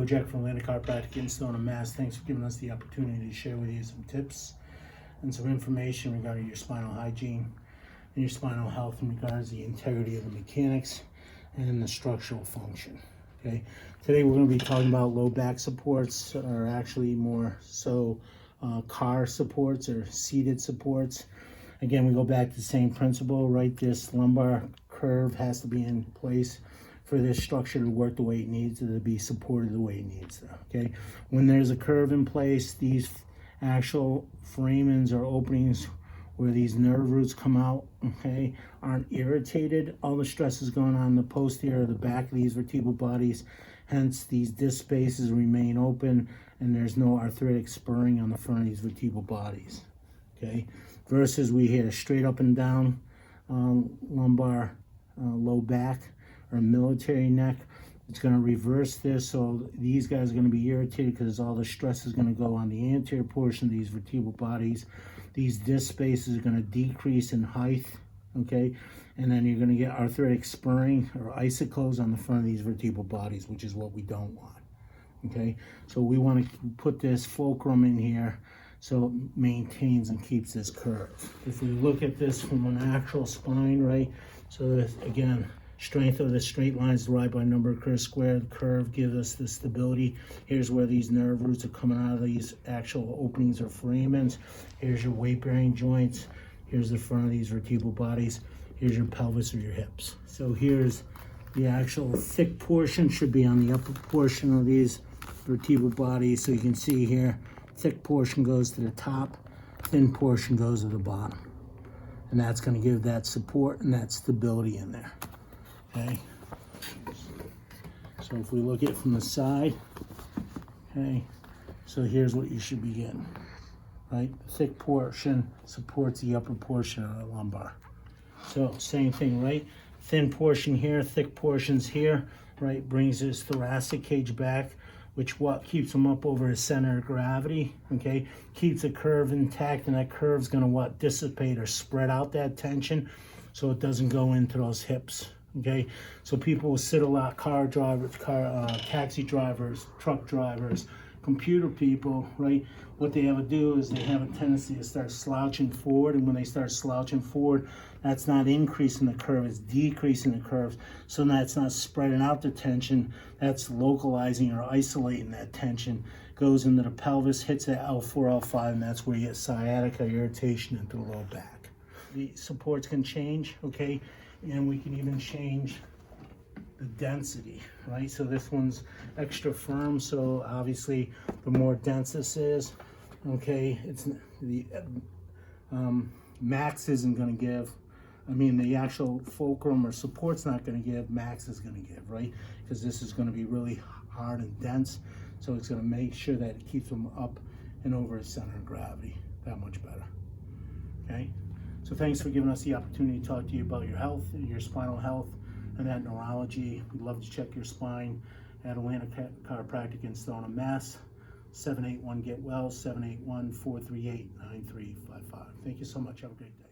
Jack from Atlantic Chiropractic in Stoneham, Mass. Thanks for giving us the opportunity to share with you some tips and some information regarding your spinal hygiene and your spinal health in regards to the integrity of the mechanics and the structural function. Okay, today we're going to be talking about low back supports, or actually more so car supports or seated supports. Again, we go back to the same principle, right? This lumbar curve has to be in place for this structure to work the way it needs to be supported the way it needs to. Okay, when there's a curve in place, these actual foramens or openings where these nerve roots come out, okay, aren't irritated. All the stress is going on in the posterior, the back of these vertebral bodies. Hence, these disc spaces remain open and there's no arthritic spurring on the front of these vertebral bodies. Okay, versus we hit a straight up and down lumbar low back or military neck. It's going to reverse this, so these guys are going to be irritated because all the stress is going to go on the anterior portion of these vertebral bodies. These disc spaces are going to decrease in height, okay, and then you're going to get arthritic spurring or icicles on the front of these vertebral bodies, which is what we don't want. Okay, so we want to put this fulcrum in here so it maintains and keeps this curve. If we look at this from an actual spine, right, so this, again, strength of the straight lines divided by number of curves squared. The curve gives us the stability. Here's where these nerve roots are coming out of these actual openings or foramens. Here's your weight-bearing joints. Here's the front of these vertebral bodies. Here's your pelvis or your hips. So here's the actual thick portion, should be on the upper portion of these vertebral bodies. So you can see here, thick portion goes to the top, thin portion goes to the bottom. And that's going to give that support and that stability in there. Okay, so if we look at it from the side, okay, so here's what you should be getting, right? The thick portion supports the upper portion of the lumbar. So same thing, right? Thin portion here, thick portions here, right? Brings this thoracic cage back, which what keeps them up over the center of gravity, okay? Keeps the curve intact, and that curve's gonna what? Dissipate or spread out that tension so it doesn't go into those hips. Okay, so people will sit a lot, car drivers, taxi drivers, truck drivers, computer people, right? What they have to do is they have a tendency to start slouching forward, and when they start slouching forward, that's not increasing the curve, it's decreasing the curve. So that's not spreading out the tension, that's localizing or isolating that tension. Goes into the pelvis, hits that L4, L5, and that's where you get sciatica, irritation into the low back. The supports can change, okay? And we can even change the density, right? So this one's extra firm, so obviously the more dense this is, okay, it's the max isn't going to give. I mean, the actual fulcrum or support's not going to give, max is going to give, right? Because this is going to be really hard and dense, so it's going to make sure that it keeps them up and over the center of gravity that much better. Okay, so thanks for giving us the opportunity to talk to you about your health, your spinal health, and that neurology. We'd love to check your spine at Atlantic Chiropractic in Stoneham, Mass. 781-GET-WELL, 781-438-9355. Thank you so much. Have a great day.